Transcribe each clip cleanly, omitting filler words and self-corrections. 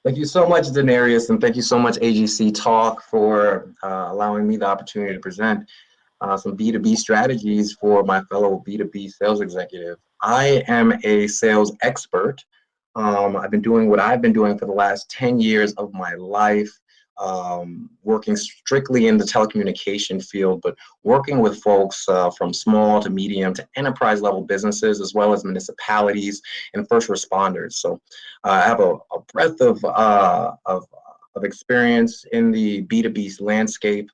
Thank you so much, Denarius, and thank you so much, AGC Talk, for allowing me the opportunity to present some B2B strategies for my fellow B2B sales executive. I am a sales expert. I've been doing what I've been doing for the last 10 years of my life, working strictly in the telecommunication field, but working with folks from small to medium to enterprise level businesses, as well as municipalities and first responders. So I have a breadth of experience in the B2B landscape.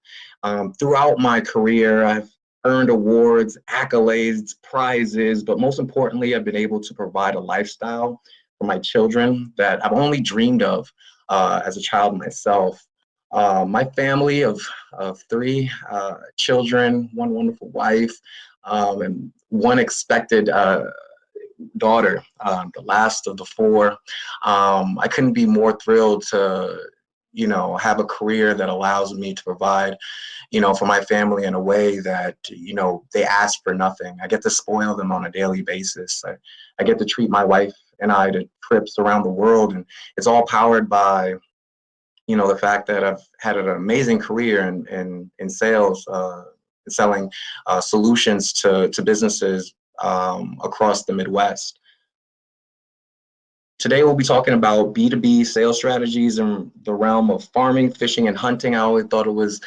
Throughout my career, I've earned awards, accolades, prizes, but most importantly, I've been able to provide a lifestyle for my children that I've only dreamed of as a child myself. My family of three children, one wonderful wife, and one expected daughter, the last of the four. I couldn't be more thrilled to, have a career that allows me to provide, for my family in a way that, they ask for nothing. I get to spoil them on a daily basis. I get to treat my wife and I to trips around the world, and it's all powered by, the fact that I've had an amazing career in sales, selling solutions to businesses across the Midwest. Today, we'll be talking about B2B sales strategies in the realm of farming, fishing, and hunting. I always thought it was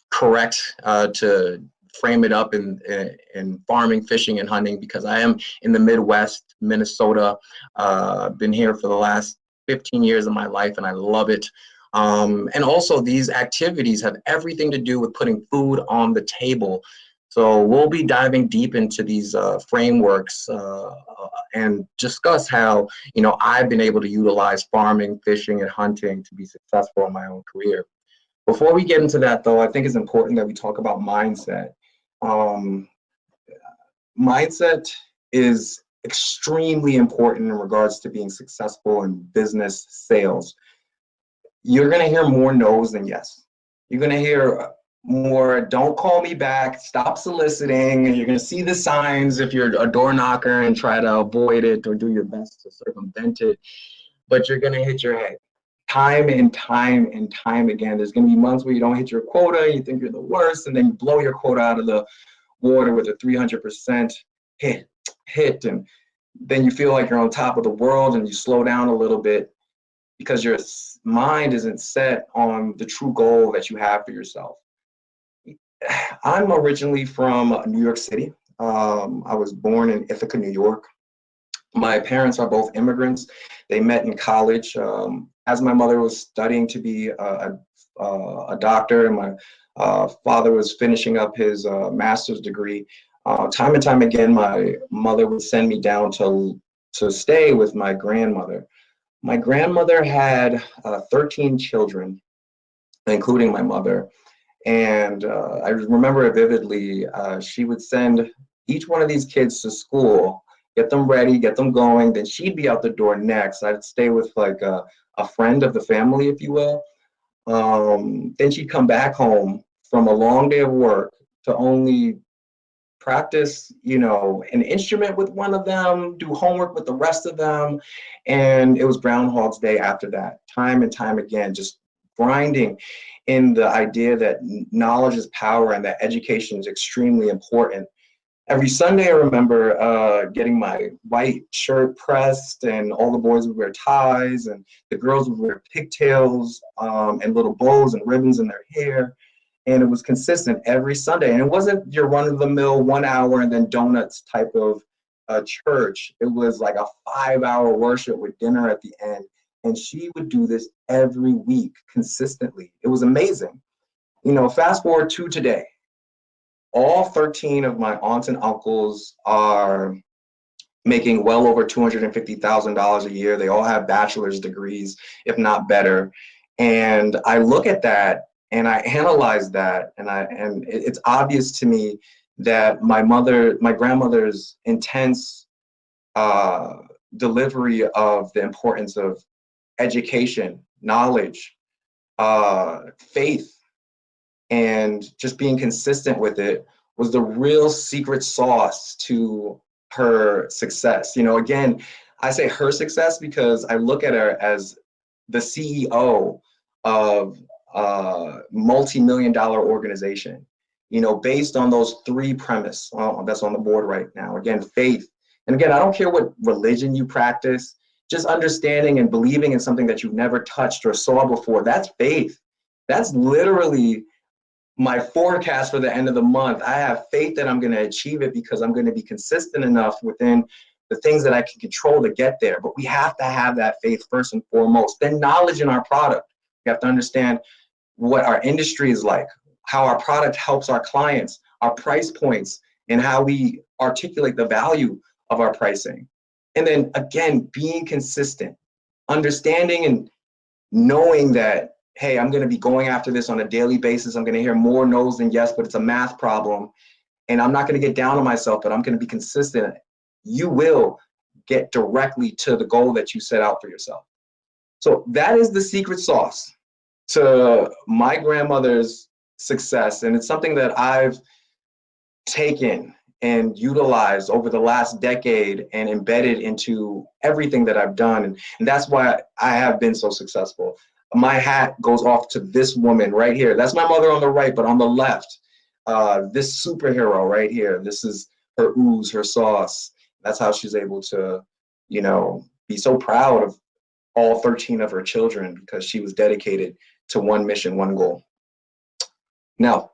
correct to frame it up in farming, fishing, and hunting because I am in the Midwest, Minnesota. Been here for the last 15 years of my life, and I love it. And also, these activities have everything to do with putting food on the table. So we'll be diving deep into these frameworks and discuss how, I've been able to utilize farming, fishing, and hunting to be successful in my own career. Before we get into that, though, I think it's important that we talk about mindset. Um, Mindset is extremely important in regards to being successful in business sales. You're going to hear more no's than yes. You're going to hear more, don't call me back, stop soliciting. And you're going to see the signs if you're a door knocker and try to avoid it or do your best to circumvent it. But you're going to hit your head time and time and time again. There's going to be months where you don't hit your quota, you think you're the worst, and then you blow your quota out of the water with a 300% hit. And then you feel like you're on top of the world and you slow down a little bit because your mind isn't set on the true goal that you have for yourself. I'm originally from New York City. I was born in Ithaca, New York. My parents are both immigrants. They met in college. As my mother was studying to be a doctor, and my father was finishing up his master's degree, time and time again, my mother would send me down to stay with my grandmother. My grandmother had 13 children, including my mother. And I remember it vividly. She would send each one of these kids to school, get them ready, get them going. Then she'd be out the door next. I'd stay with like a friend of the family, if you will. Then she'd come back home from a long day of work to only practice, an instrument with one of them, do homework with the rest of them. And it was Groundhog's Day after that, time and time again, just grinding in the idea that knowledge is power and that education is extremely important. Every Sunday, I remember getting my white shirt pressed, and all the boys would wear ties, and the girls would wear pigtails and little bows and ribbons in their hair. And it was consistent every Sunday. And it wasn't your run-of-the-mill 1 hour and then donuts type of church. It was like a 5-hour worship with dinner at the end. And she would do this every week consistently. It was amazing. Fast forward to today. All 13 of my aunts and uncles are making well over $250,000 a year. They all have bachelor's degrees, if not better. And I look at that and I analyze that, and it's obvious to me that my grandmother's intense delivery of the importance of education, knowledge, faith, and just being consistent with it was the real secret sauce to her success. Again, I say her success because I look at her as the CEO of a multi-million-dollar organization, you know, based on those three premise that's on the board right now. Again, faith. And again, I don't care what religion you practice, just understanding and believing in something that you've never touched or saw before. That's faith. That's literally my forecast for the end of the month. I have faith that I'm going to achieve it because I'm going to be consistent enough within the things that I can control to get there. But we have to have that faith first and foremost. Then knowledge in our product. We have to understand what our industry is like, how our product helps our clients, our price points, and how we articulate the value of our pricing. And then again, being consistent, understanding and knowing that, hey, I'm going to be going after this on a daily basis. I'm going to hear more no's than yes, but it's a math problem. And I'm not going to get down on myself, but I'm going to be consistent. You will get directly to the goal that you set out for yourself. So that is the secret sauce to my grandmother's success. And it's something that I've taken and utilized over the last decade and embedded into everything that I've done. And that's why I have been so successful. My hat goes off to this woman right here. That's my mother on the right, but on the left, this superhero right here. This is her ooze, her sauce. That's how she's able to, you know, be so proud of all 13 of her children because she was dedicated to one mission, one goal. Now,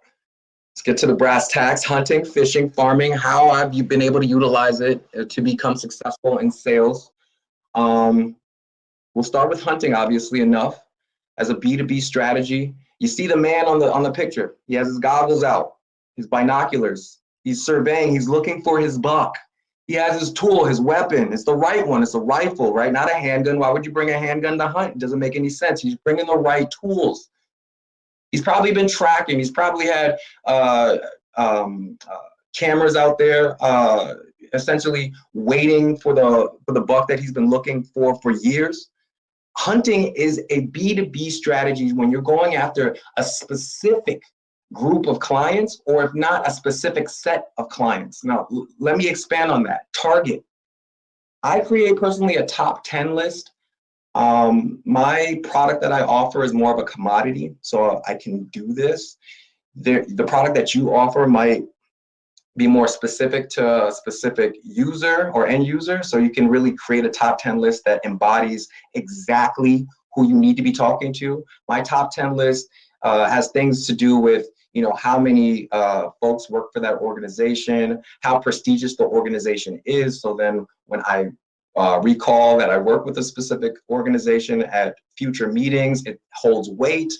let's get to the brass tacks: hunting, fishing, farming. How have you been able to utilize it to become successful in sales? We'll start with hunting, obviously enough. As a B2B strategy, you see the man on the picture. He has his goggles out, his binoculars. He's surveying. He's looking for his buck. He has his tool, his weapon. It's the right one. It's a rifle, right? Not a handgun. Why would you bring a handgun to hunt? It doesn't make any sense. He's bringing the right tools. He's probably been tracking. He's probably had cameras out there, essentially waiting for the buck that he's been looking for years. Hunting is a B2B strategy when you're going after a specific group of clients, or if not, a specific set of clients. Now, let me expand on that. Target. I create personally a top 10 list. My product that I offer is more of a commodity, so I can do this. The product that you offer might be more specific to a specific user or end user, so you can really create a top 10 list that embodies exactly who you need to be talking to. My top 10 list has things to do with, you know, how many folks work for that organization, how prestigious the organization is. So then when I recall that I work with a specific organization at future meetings, it holds weight,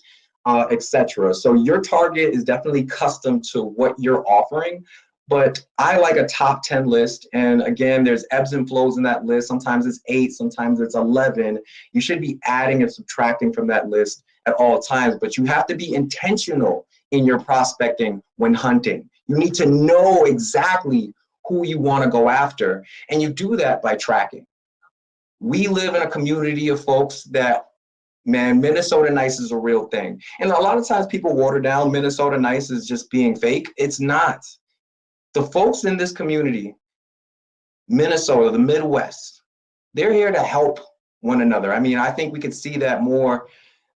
etc. So your target is definitely custom to what you're offering. But I like a top 10 list. And again, there's ebbs and flows in that list. Sometimes it's 8, sometimes it's 11. You should be adding and subtracting from that list at all times, but you have to be intentional in your prospecting when hunting. You need to know exactly who you want to go after, and you do that by tracking. We live in a community of folks that, man, Minnesota nice is a real thing. And a lot of times people water down Minnesota nice as just being fake. It's not. The folks in this community, Minnesota, the Midwest, they're here to help one another. I mean, I think we could see that more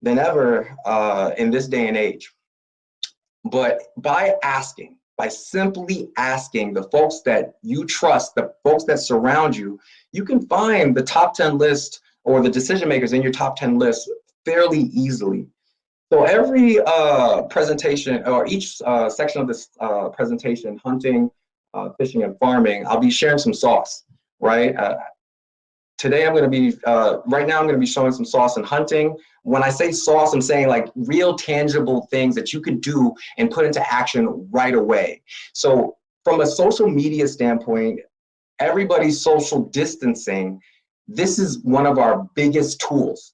than ever in this day and age. But by simply asking the folks that you trust, the folks that surround you, you can find the top 10 list or the decision makers in your top 10 list fairly easily. So every presentation, or each section of this presentation, hunting, fishing, and farming, I'll be sharing some sauce, right? Today I'm going to be, right now I'm going to be showing some sauce in hunting. When I say sauce, I'm saying like real tangible things that you could do and put into action right away. So from a social media standpoint, everybody's social distancing. This is one of our biggest tools.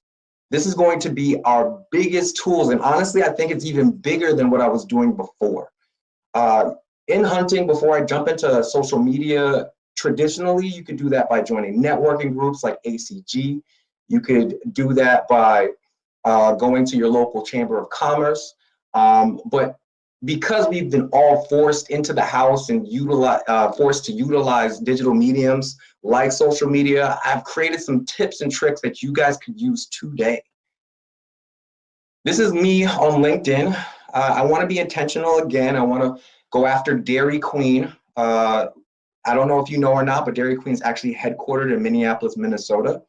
This is going to be our biggest tools. And honestly, I think it's even bigger than what I was doing before. In hunting, before I jump into social media, traditionally, you could do that by joining networking groups like ACG. You could do that by going to your local chamber of commerce. But because we've been all forced into the house and forced to utilize digital mediums like social media, I've created some tips and tricks that you guys could use today. This is me on LinkedIn. I want to be intentional again. I want to go after Dairy Queen. I don't know if you know or not, but Dairy Queen's actually headquartered in Minneapolis, Minnesota.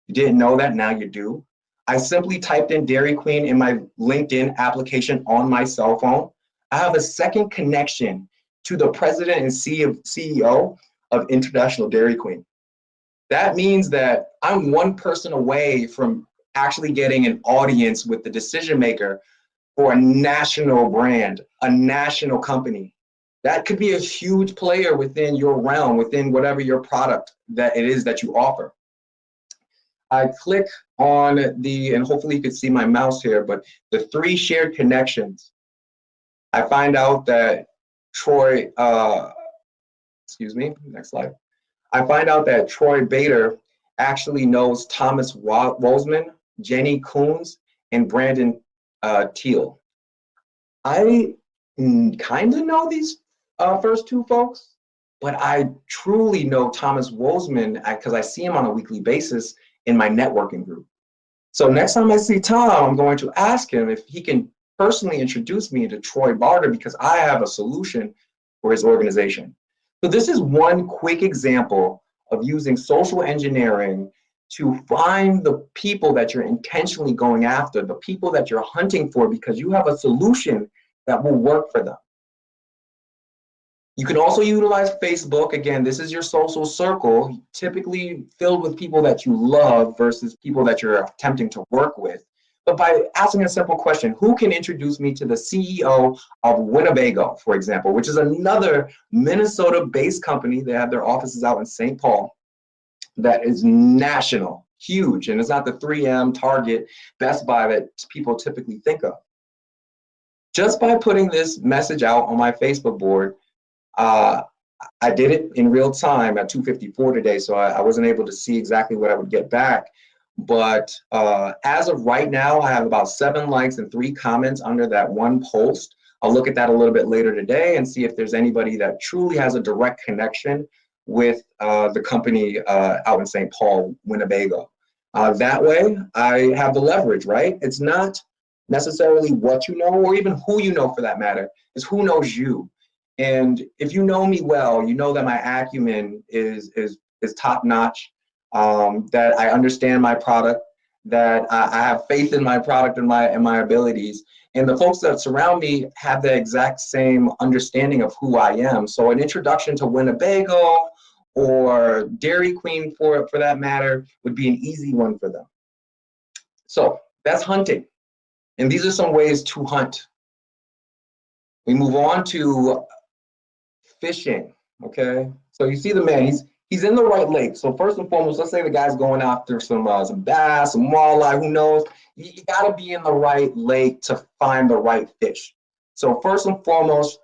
You didn't know that, now you do. I simply typed in Dairy Queen in my LinkedIn application on my cell phone. I have a second connection to the president and CEO of International Dairy Queen. That means that I'm one person away from actually getting an audience with the decision maker for a national brand, a national company. That could be a huge player within your realm, within whatever your product that it is that you offer. I click on and hopefully you can see my mouse here, but the 3 shared connections. I find out that Troy, excuse me, next slide. I find out that Troy Bader actually knows Thomas Wolzman, Jenny Coons, and Brandon Teal. I kind of know these first 2 folks, but I truly know Thomas Wolzman because I see him on a weekly basis in my networking group. So next time I see Tom, I'm going to ask him if he can personally introduce me to Troy Barter because I have a solution for his organization. So this is one quick example of using social engineering to find the people that you're intentionally going after, the people that you're hunting for because you have a solution that will work for them. You can also utilize Facebook. Again, this is your social circle, typically filled with people that you love versus people that you're attempting to work with. But by asking a simple question, who can introduce me to the CEO of Winnebago, for example, which is another Minnesota-based company. They have their offices out in St. Paul that is national, huge, and it's not the 3M, Target, Best Buy that people typically think of. Just by putting this message out on my Facebook board, I did it in real time at 2:54 today, so I wasn't able to see exactly what I would get back. But as of right now, I have about 7 likes and 3 comments under that one post. I'll look at that a little bit later today and see if there's anybody that truly has a direct connection with the company out in St. Paul, Winnebago. That way, I have the leverage, right? It's not necessarily what you know or even who you know for that matter, it's who knows you. And if you know me well, you know that my acumen is top notch, that I understand my product, that I have faith in my product and my abilities. And the folks that surround me have the exact same understanding of who I am. So an introduction to Winnebago or Dairy Queen for that matter would be an easy one for them. So that's hunting. And these are some ways to hunt. We move on to fishing, okay? So you see the man, he's in the right lake. So first and foremost, let's say the guy's going after some bass, some walleye, who knows? You gotta be in the right lake to find the right fish. So first and foremost,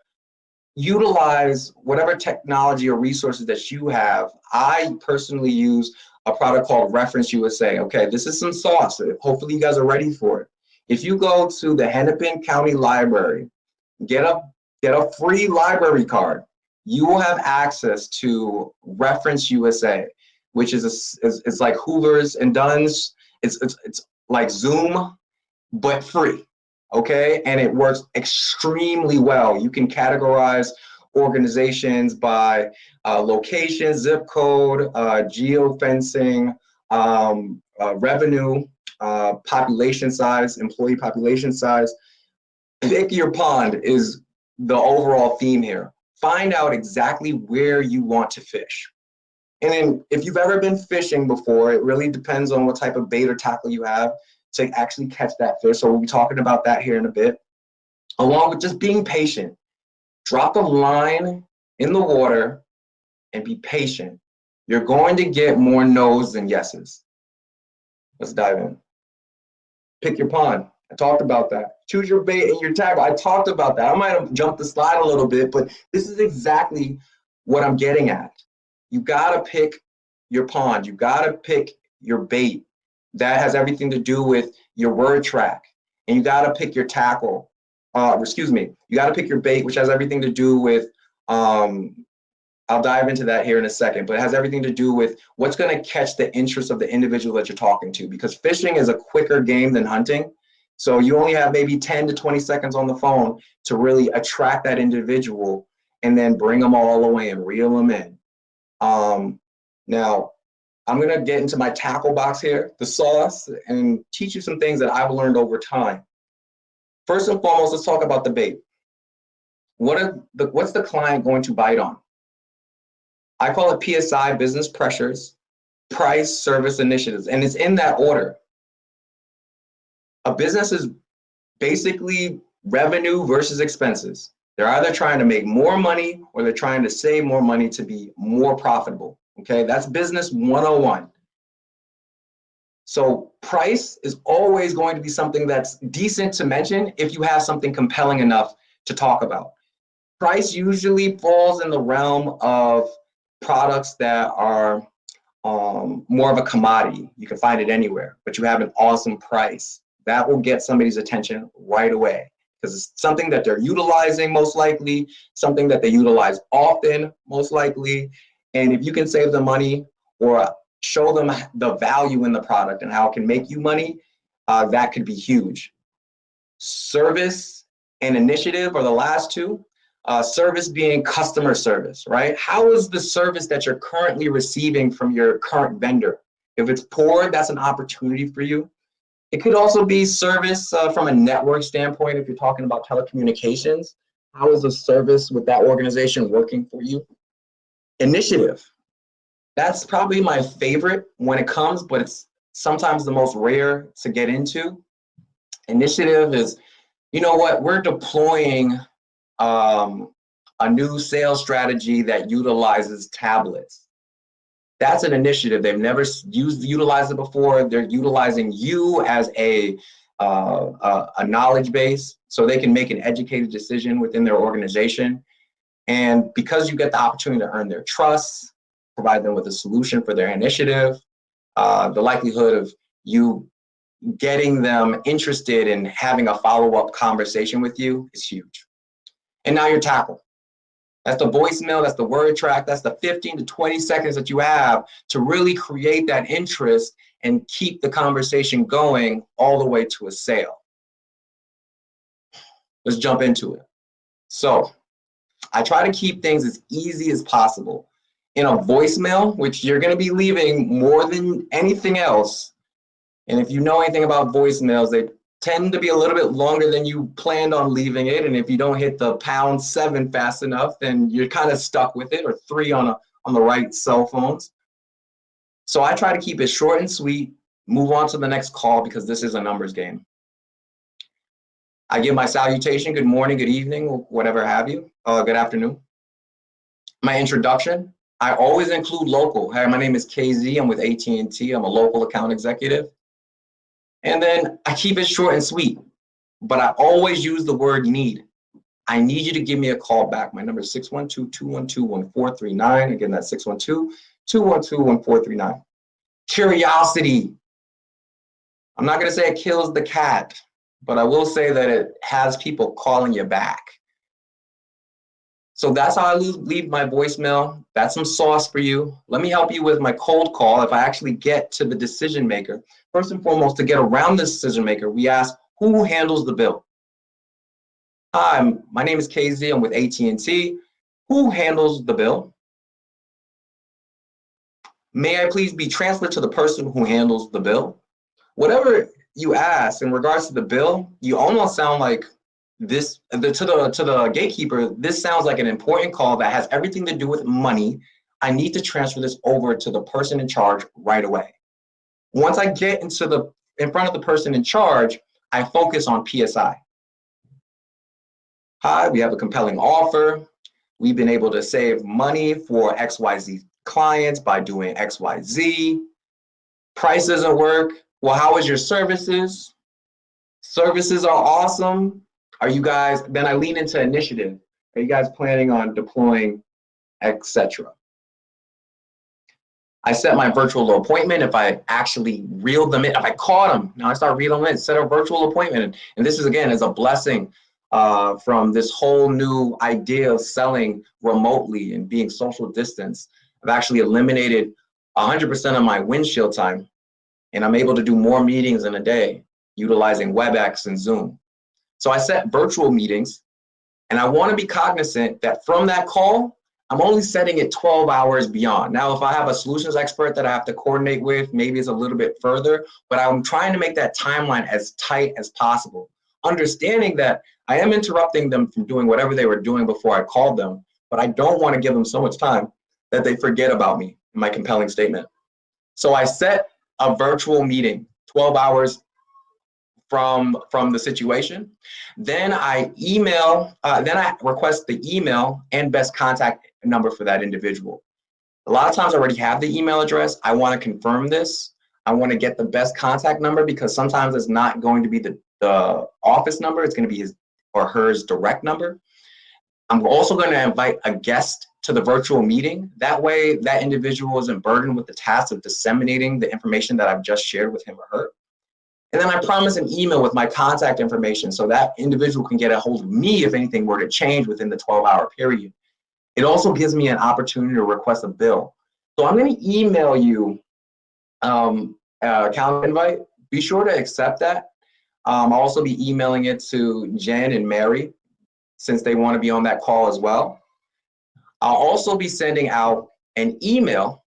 utilize whatever technology or resources that you have. I personally use a product called Reference USA. Okay, this is some sauce. Hopefully you guys are ready for it. If you go to the Hennepin County Library, get a free library card, you will have access to Reference USA, which is it's like Hoover's and Dunn's. It's like Zoom, but free, okay? And it works extremely well. You can categorize organizations by location, zip code, geofencing, revenue, population size, employee population size. Pick your pond is the overall theme here. Find out exactly where you want to fish. And then if you've ever been fishing before, it really depends on what type of bait or tackle you have to actually catch that fish. So we'll be talking about that here in a bit, along with just being patient. Drop a line in the water and be patient. You're going to get more no's than yeses. Let's dive in. Pick your pond. I talked about that. Choose your bait and your tackle. I talked about that. I might have jumped the slide a little bit, but this is exactly what I'm getting at. You gotta pick your pond. You gotta pick your bait. That has everything to do with your word track. And you gotta pick your tackle. You gotta pick your bait, which has everything to do with, I'll dive into that here in a second, but it has everything to do with what's gonna catch the interest of the individual that you're talking to, because fishing is a quicker game than hunting. So you only have maybe 10 to 20 seconds on the phone to really attract that individual and then bring them all the way and reel them in. Now, I'm gonna get into my tackle box here, the sauce, and teach you some things that I've learned over time. First and foremost, let's talk about the bait. What's the client going to bite on? I call it PSI, business pressures, price, service, initiatives, and it's in that order. A business is basically revenue versus expenses. They're either trying to make more money or they're trying to save more money to be more profitable. Okay, that's business 101. So price is always going to be something that's decent to mention if you have something compelling enough to talk about. Price usually falls in the realm of products that are more of a commodity. You can find it anywhere, but you have an awesome price. That will get somebody's attention right away because it's something that they're utilizing most likely, something that they utilize often most likely. And if you can save them money or show them the value in the product and how it can make you money, that could be huge. Service and initiative are the last two. Service being customer service, right? How is the service that you're currently receiving from your current vendor? If it's poor, that's an opportunity for you. It could also be service from a network standpoint. If you're talking about telecommunications, how is the service with that organization working for you? Initiative. That's probably my favorite when it comes, but it's sometimes the most rare to get into. Initiative is, you know what, we're deploying a new sales strategy that utilizes tablets. That's an initiative. They've never utilized it before. They're utilizing you as a knowledge base so they can make an educated decision within their organization. And because you get the opportunity to earn their trust, provide them with a solution for their initiative, the likelihood of you getting them interested in having a follow-up conversation with you is huge. And now your tackle. That's the voicemail, that's the word track, that's the 15 to 20 seconds that you have to really create that interest and keep the conversation going all the way to a sale. Let's jump into it. So I try to keep things as easy as possible. In a voicemail, which you're going to be leaving more than anything else, and if you know anything about voicemails, they tend to be a little bit longer than you planned on leaving it. And if you don't hit the #7 fast enough, then you're kind of stuck with it, or 3 on the right cell phones. So I try to keep it short and sweet, move on to the next call because this is a numbers game. I give my salutation, good morning, good evening, whatever have you, good afternoon. My introduction, I always include local. Hi, my name is KZ, I'm with AT&T, I'm a local account executive. And then I keep it short and sweet, but I always use the word need. I need you to give me a call back. My number is 612-212-1439. Again, that's 612-212-1439. Curiosity. I'm not gonna say it kills the cat, but I will say that it has people calling you back. So that's how I leave my voicemail. That's some sauce for you. Let me help you with my cold call. If I actually get to the decision maker, first and foremost, to get around the decision maker, we ask, who handles the bill? Hi, my name is KZ, I'm with AT&T. Who handles the bill? May I please be transferred to the person who handles the bill? Whatever you ask in regards to the bill, you almost sound like this to the gatekeeper. This sounds like an important call that has everything to do with money. I need to transfer this over to the person in charge right away. Once I get in front of the person in charge, I focus on PSI. Hi, we have a compelling offer. We've been able to save money for XYZ clients by doing XYZ. Price doesn't work. Well, how is your services? Services are awesome. Are you guys, then I lean into initiative. Are you guys planning on deploying, etc.? I set my virtual appointment. If I actually reeled them in, if I caught them, now I start reeling them in, set a virtual appointment. And this is, again, is a blessing from this whole new idea of selling remotely and being social distance. I've actually eliminated 100% of my windshield time, and I'm able to do more meetings in a day utilizing WebEx and Zoom. So I set virtual meetings, and I want to be cognizant that from that call, I'm only setting it 12 hours beyond. Now, if I have a solutions expert that I have to coordinate with, maybe it's a little bit further, but I'm trying to make that timeline as tight as possible, understanding that I am interrupting them from doing whatever they were doing before I called them, but I don't want to give them so much time that they forget about me in my compelling statement. So I set a virtual meeting, 12 hours from the situation. Then I request the email and best contact number for that individual. A lot of times I already have the email address. I want to confirm this. I want to get the best contact number because sometimes it's not going to be the office number. It's going to be his or hers direct number. I'm also going to invite a guest to the virtual meeting. That way that individual isn't burdened with the task of disseminating the information that I've just shared with him or her. And then I promise an email with my contact information so that individual can get a hold of me if anything were to change within the 12-hour period. It also gives me an opportunity to request a bill. So I'm going to email you a calendar invite. Be sure to accept that. I'll also be emailing it to Jen and Mary since they want to be on that call as well. I'll also be sending out an email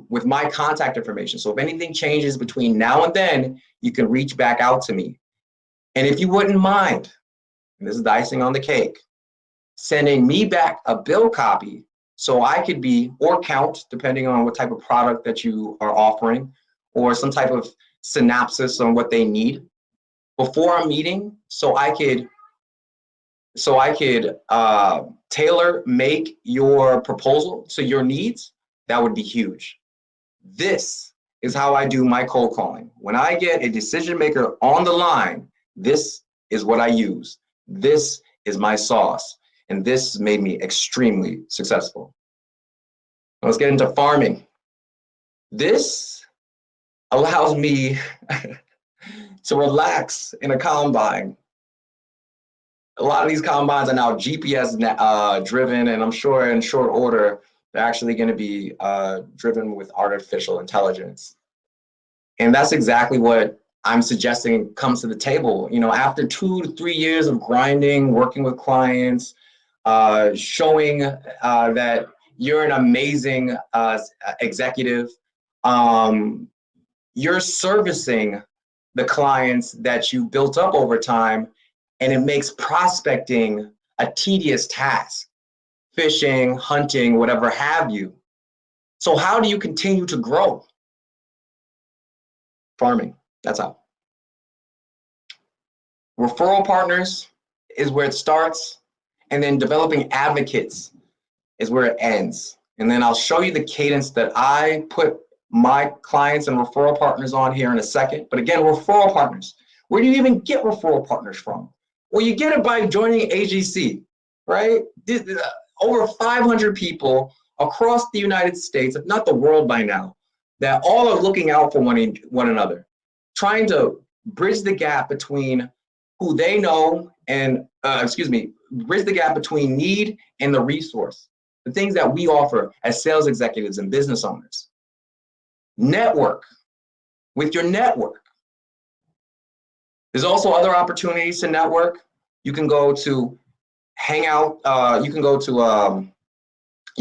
with my contact information. So if anything changes between now and then, you can reach back out to me. And if you wouldn't mind, and this is the icing on the cake, sending me back a bill copy so I could be, or count, depending on what type of product that you are offering, or some type of synopsis on what they need before a meeting, so I could tailor make your proposal to your needs. That would be huge. This is how I do my cold calling. When I get a decision maker on the line, this is what I use. This is my sauce. And this made me extremely successful. Let's get into farming. This allows me to relax in a combine. A lot of these combines are now GPS driven, and I'm sure in short order, they're actually going to be driven with artificial intelligence. And that's exactly what I'm suggesting comes to the table. You know, after 2 to 3 years of grinding, working with clients, showing that you're an amazing executive, you're servicing the clients that you built up over time, and it makes prospecting a tedious task, fishing, hunting, whatever have you. So how do you continue to grow? Farming, that's how. Referral partners is where it starts, and then developing advocates is where it ends. And then I'll show you the cadence that I put my clients and referral partners on here in a second. But again, referral partners, where do you even get referral partners from? Well, you get it by joining AGC, right? Over 500 people across the United States, if not the world by now, that all are looking out for one another, trying to bridge the gap between who they know and, bridge the gap between need and the resource, the things that we offer as sales executives and business owners. Network with your network. There's also other opportunities to network. You can go to Hangout, you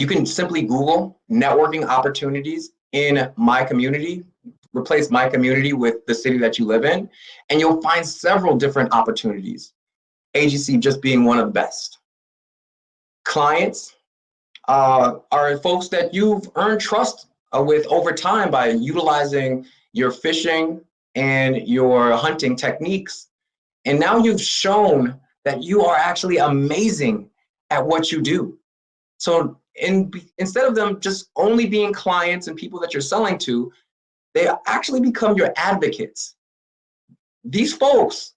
can simply Google networking opportunities in my community, replace my community with the city that you live in, and you'll find several different opportunities. AGC just being one of the best. Clients are folks that you've earned trust with over time by utilizing your fishing and your hunting techniques. And now you've shown that you are actually amazing at what you do. So instead of them just only being clients and people that you're selling to, they actually become your advocates. These folks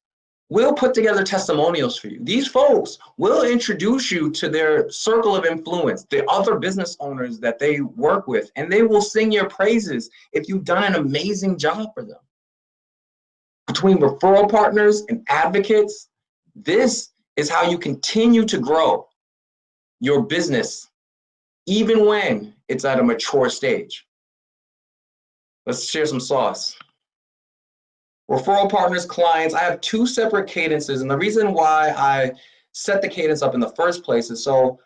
will put together testimonials for you. These folks will introduce you to their circle of influence, the other business owners that they work with, and they will sing your praises if you've done an amazing job for them. Between referral partners and advocates, this is how you continue to grow your business, even when it's at a mature stage. Let's share some sauce. Referral partners, clients, I have two separate cadences. And the reason why I set the cadence up in the first place is so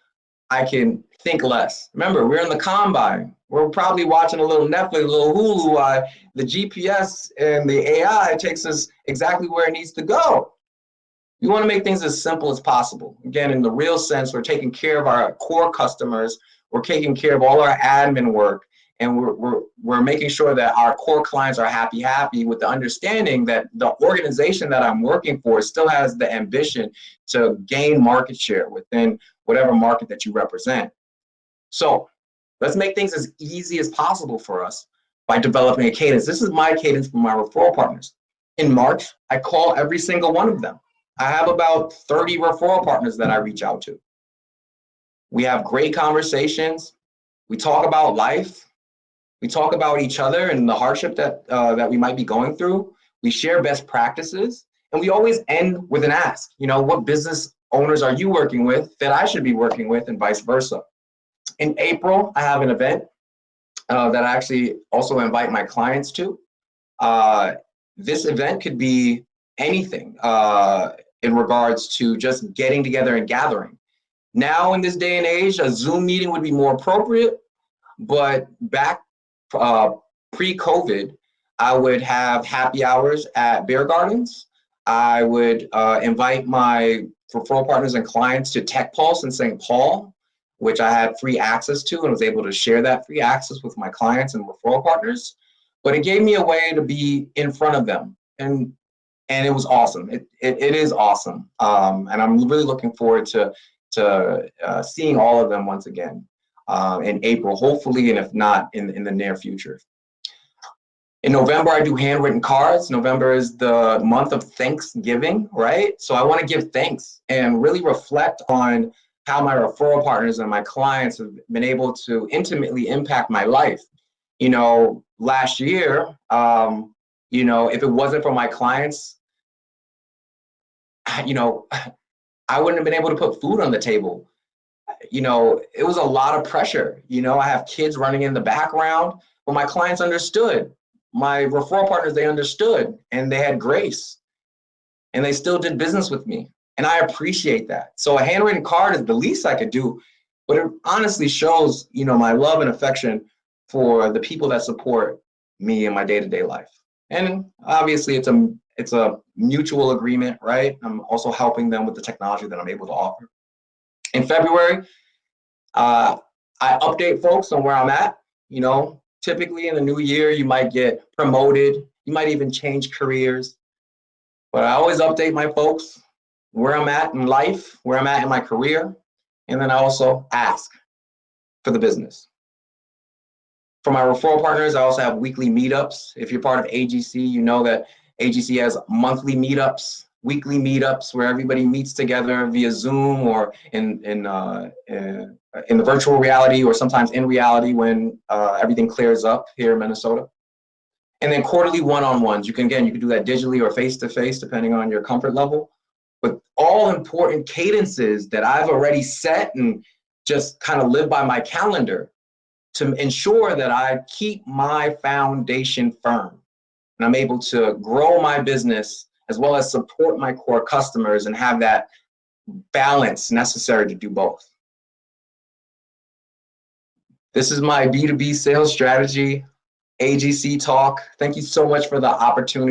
I can think less. Remember, we're in the combine. We're probably watching a little Netflix, a little Hulu. The GPS and the AI takes us exactly where it needs to go. We want to make things as simple as possible. Again, in the real sense, we're taking care of our core customers. We're taking care of all our admin work. And we're making sure that our core clients are happy with the understanding that the organization that I'm working for still has the ambition to gain market share within whatever market that you represent. So let's make things as easy as possible for us by developing a cadence. This is my cadence for my referral partners. In March, I call every single one of them. I have about 30 referral partners that I reach out to. We have great conversations. We talk about life. We talk about each other and the hardship that we might be going through. We share best practices, and we always end with an ask. What business owners are you working with that I should be working with, and vice versa. In April, I have an event that I actually also invite my clients to. This event could be anything in regards to just getting together and gathering. Now, in this day and age, a Zoom meeting would be more appropriate, but back pre-COVID, I would have happy hours at beer gardens. I would invite my referral partners and clients to Tech Pulse in St. Paul, which I had free access to and was able to share that free access with my clients and referral partners. But it gave me a way to be in front of them, and it was awesome. It is awesome, and I'm really looking forward to seeing all of them once again in April, hopefully, and if not, in the near future. In November, I do handwritten cards. November is the month of Thanksgiving, right? So I want to give thanks and really reflect on how my referral partners and my clients have been able to intimately impact my life. Last year, if it wasn't for my clients, I wouldn't have been able to put food on the table. It was a lot of pressure. I have kids running in the background, but my clients understood. My referral partners, they understood, and they had grace, and they still did business with me. And I appreciate that. So a handwritten card is the least I could do, but it honestly shows, my love and affection for the people that support me in my day-to-day life. And obviously it's a mutual agreement, right? I'm also helping them with the technology that I'm able to offer. In February, I update folks on where I'm at. Typically in the new year, you might get promoted. You might even change careers. But I always update my folks where I'm at in life, where I'm at in my career. And then I also ask for the business. For my referral partners, I also have weekly meetups. If you're part of AGC, you know that AGC has monthly meetups, weekly meetups where everybody meets together via Zoom or in the virtual reality, or sometimes in reality when everything clears up here in Minnesota. And then quarterly one-on-ones. You can do that digitally or face-to-face, depending on your comfort level. But all important cadences that I've already set and just kind of live by my calendar to ensure that I keep my foundation firm and I'm able to grow my business as well as support my core customers and have that balance necessary to do both. This is my B2B sales strategy, AGC talk. Thank you so much for the opportunity.